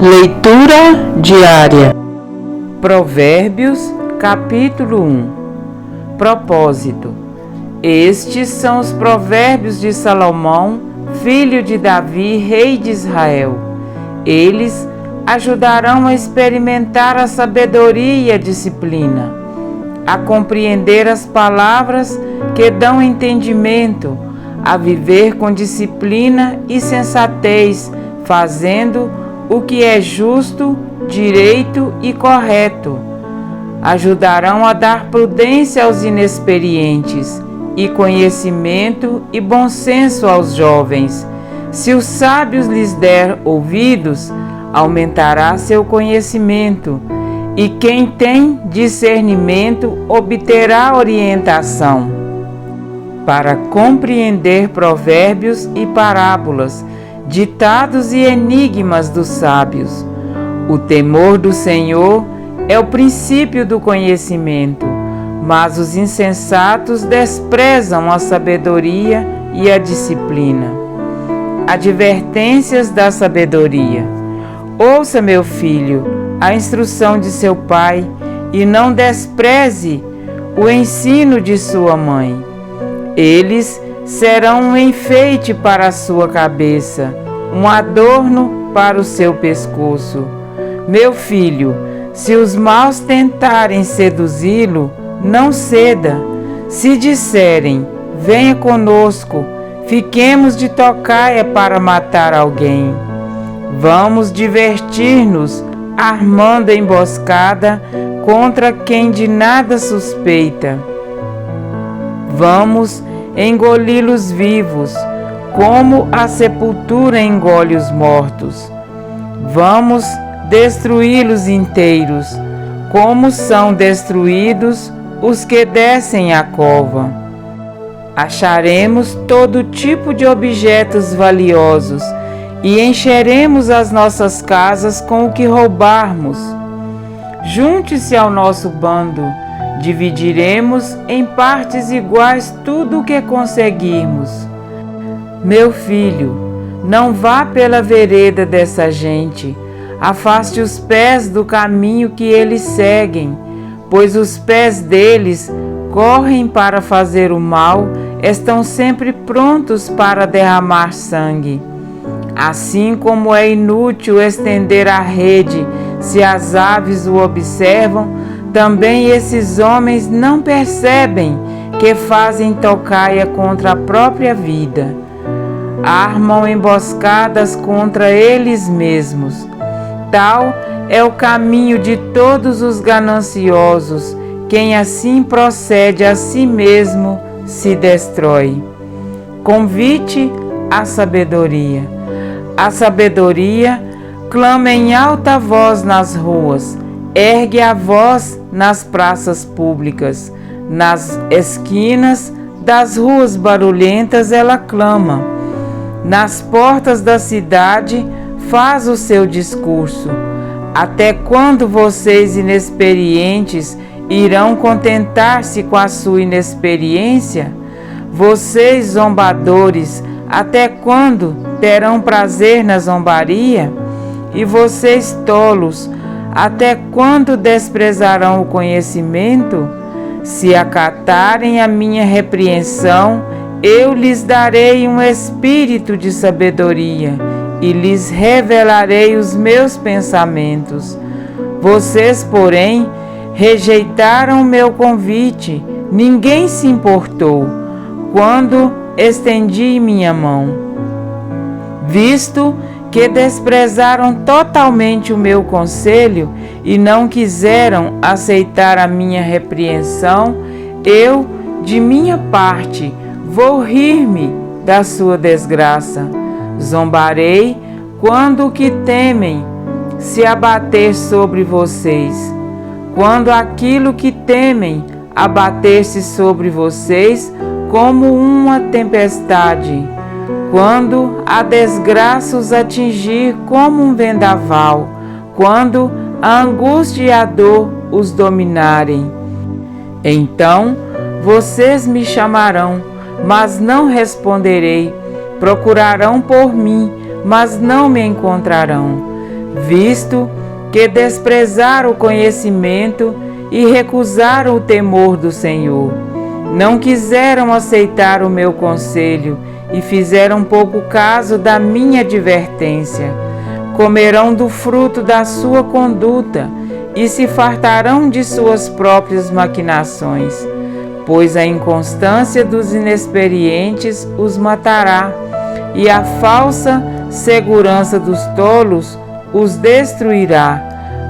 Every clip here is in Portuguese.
Leitura diária. Provérbios, capítulo 1. Propósito. Estes são os provérbios de Salomão, filho de Davi, rei de Israel. Eles ajudarão a experimentar a sabedoria e a disciplina, a compreender as palavras que dão entendimento, a viver com disciplina e sensatez, fazendo o que é justo, direito e correto. Ajudarão a dar prudência aos inexperientes e conhecimento e bom senso aos jovens. Se os sábios lhes der ouvidos, aumentará seu conhecimento, e quem tem discernimento obterá orientação. Para compreender provérbios e parábolas, ditados e enigmas dos sábios. O temor do Senhor é o princípio do conhecimento, mas os insensatos desprezam a sabedoria e a disciplina. Advertências da sabedoria. Ouça, meu filho, a instrução de seu pai, e não despreze o ensino de sua mãe. Eles serão um enfeite para a sua cabeça, um adorno para o seu pescoço. Meu filho, se os maus tentarem seduzi-lo, não ceda. Se disserem, venha conosco, fiquemos de tocaia para matar alguém. Vamos divertir-nos armando emboscada contra quem de nada suspeita. Vamos engoli-los vivos, como a sepultura engole os mortos. Vamos destruí-los inteiros, como são destruídos os que descem a cova. Acharemos todo tipo de objetos valiosos e encheremos as nossas casas com o que roubarmos. Junte-se ao nosso bando, dividiremos em partes iguais tudo o que conseguirmos. Meu filho, não vá pela vereda dessa gente, afaste os pés do caminho que eles seguem, pois os pés deles correm para fazer o mal, estão sempre prontos para derramar sangue. Assim como é inútil estender a rede se as aves o observam, também esses homens não percebem que fazem tocaia contra a própria vida. Armam emboscadas contra eles mesmos. Tal é o caminho de todos os gananciosos. Quem assim procede a si mesmo se destrói. Convite à sabedoria. A sabedoria clama em alta voz nas ruas. Ergue a voz nas praças públicas, nas esquinas das ruas barulhentas ela clama. Nas portas da cidade faz o seu discurso. Até quando vocês inexperientes irão contentar-se com a sua inexperiência? Vocês zombadores, até quando terão prazer na zombaria? E vocês tolos, até quando desprezarão o conhecimento? Se acatarem a minha repreensão, eu lhes darei um espírito de sabedoria e lhes revelarei os meus pensamentos. Vocês, porém, rejeitaram meu convite, ninguém se importou quando estendi minha mão. Visto que desprezaram totalmente o meu conselho e não quiseram aceitar a minha repreensão, eu, de minha parte, vou rir-me da sua desgraça. Zombarei quando o que temem se abater sobre vocês. Quando aquilo que temem abater-se sobre vocês como uma tempestade. Quando a desgraça os atingir como um vendaval, quando a angústia e a dor os dominarem. Então vocês me chamarão, mas não responderei. Procurarão por mim, mas não me encontrarão. visto que desprezaram o conhecimento e recusaram o temor do Senhor. Não quiseram aceitar o meu conselho e fizeram pouco caso da minha advertência. Comerão do fruto da sua conduta e se fartarão de suas próprias maquinações, pois a inconstância dos inexperientes os matará, e a falsa segurança dos tolos os destruirá.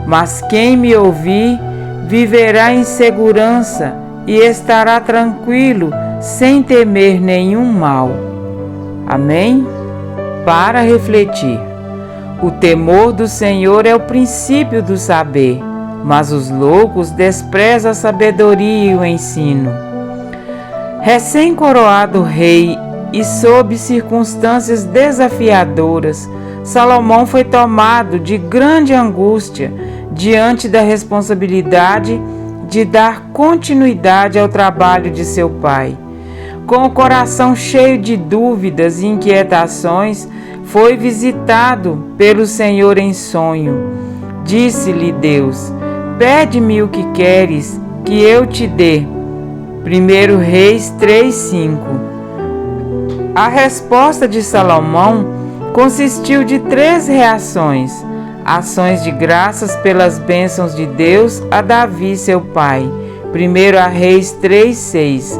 Mas quem me ouvir viverá em segurança e estará tranquilo, sem temer nenhum mal. Amém? Para refletir. O temor do Senhor é o princípio do saber, mas os loucos desprezam a sabedoria e o ensino. Recém-coroado rei e sob circunstâncias desafiadoras, Salomão foi tomado de grande angústia diante da responsabilidade de dar continuidade ao trabalho de seu pai. Com o coração cheio de dúvidas e inquietações, foi visitado pelo Senhor em sonho. Disse-lhe Deus: pede-me o que queres, que eu te dê. 1 Reis 3:5. A resposta de Salomão consistiu de 3 reações: ações de graças pelas bênçãos de Deus a Davi, seu pai. 1 Reis 3:6.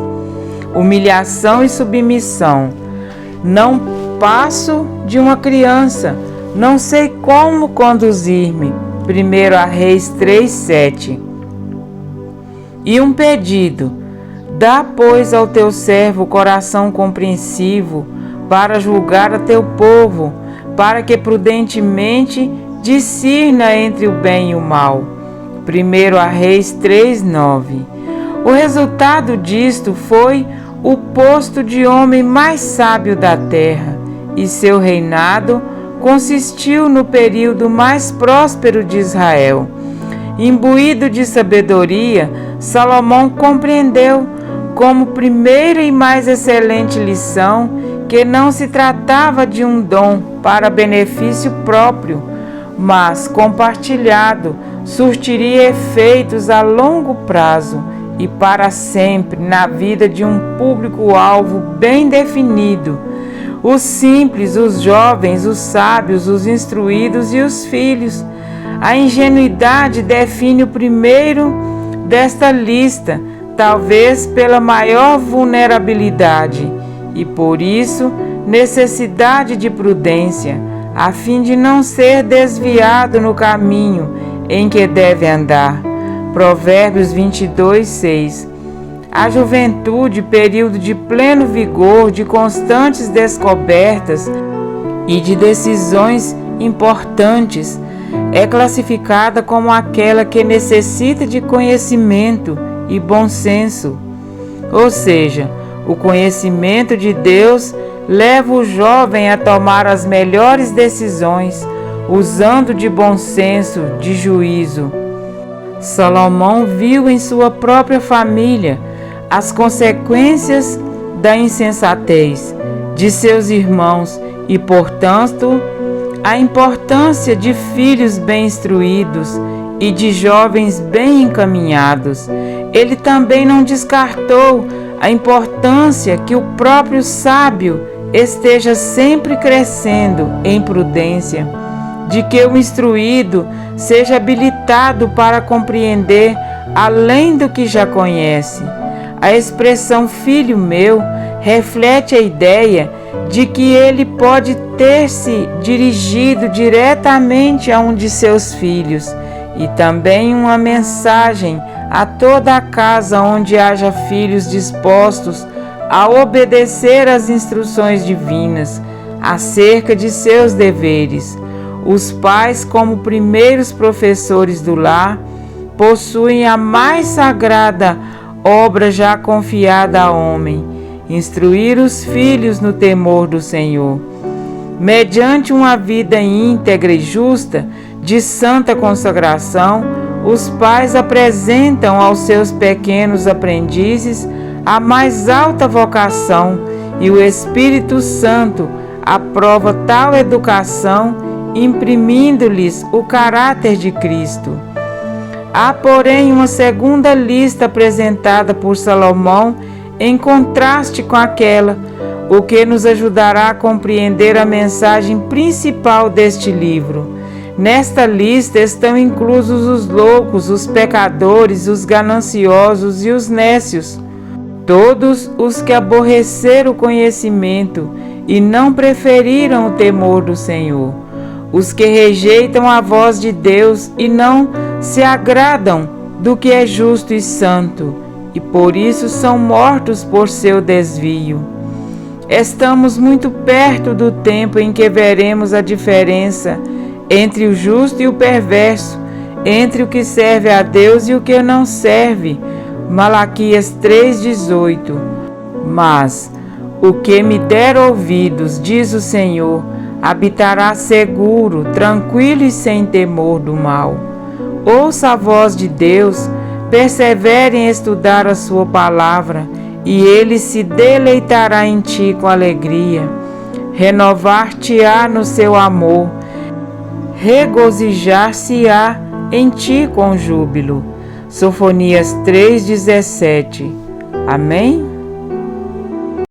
Humilhação e submissão. Não passo de uma criança, não sei como conduzir-me. 1 Reis 3:7. E um pedido: dá, pois, ao teu servo coração compreensivo, para julgar a teu povo, para que prudentemente discirna entre o bem e o mal. 1 Reis 3:9. O resultado disto foi o posto de homem mais sábio da terra, e seu reinado consistiu no período mais próspero de Israel. Imbuído de sabedoria, Salomão compreendeu, como primeira e mais excelente lição, que não se tratava de um dom para benefício próprio, mas compartilhado, surtiria efeitos a longo prazo e para sempre na vida de um público-alvo bem definido: os simples, os jovens, os sábios, os instruídos e os filhos. A ingenuidade define o primeiro desta lista, talvez pela maior vulnerabilidade, e por isso necessidade de prudência, a fim de não ser desviado no caminho em que deve andar. Provérbios 22:6. A juventude, período de pleno vigor, de constantes descobertas e de decisões importantes, é classificada como aquela que necessita de conhecimento e bom senso. Ou seja, o conhecimento de Deus leva o jovem a tomar as melhores decisões, usando de bom senso, de juízo. Salomão viu em sua própria família as consequências da insensatez de seus irmãos e, portanto, a importância de filhos bem instruídos e de jovens bem encaminhados. Ele também não descartou a importância que o próprio sábio esteja sempre crescendo em prudência, de que o instruído seja habilitado para compreender além do que já conhece. A expressão filho meu reflete a ideia de que ele pode ter se dirigido diretamente a um de seus filhos, e também uma mensagem a toda a casa onde haja filhos dispostos a obedecer às instruções divinas acerca de seus deveres. Os pais, como primeiros professores do lar, possuem a mais sagrada obra já confiada a homem: instruir os filhos no temor do Senhor. Mediante uma vida íntegra e justa, de santa consagração, os pais apresentam aos seus pequenos aprendizes a mais alta vocação, e o Espírito Santo aprova tal educação imprimindo-lhes o caráter de Cristo. Há, porém, uma segunda lista apresentada por Salomão em contraste com aquela, o que nos ajudará a compreender a mensagem principal deste livro. Nesta lista estão inclusos os loucos, os pecadores, os gananciosos e os nécios, todos os que aborreceram o conhecimento e não preferiram o temor do Senhor, os que rejeitam a voz de Deus e não se agradam do que é justo e santo, e por isso são mortos por seu desvio. Estamos muito perto do tempo em que veremos a diferença entre o justo e o perverso, entre o que serve a Deus e o que não serve. Malaquias 3,18. Mas o que me der ouvidos, diz o Senhor, habitará seguro, tranquilo e sem temor do mal. Ouça a voz de Deus, persevere em estudar a sua palavra, e Ele se deleitará em ti com alegria. Renovar-te-á no seu amor, regozijar-se-á em ti com júbilo. Sofonias 3,17. Amém?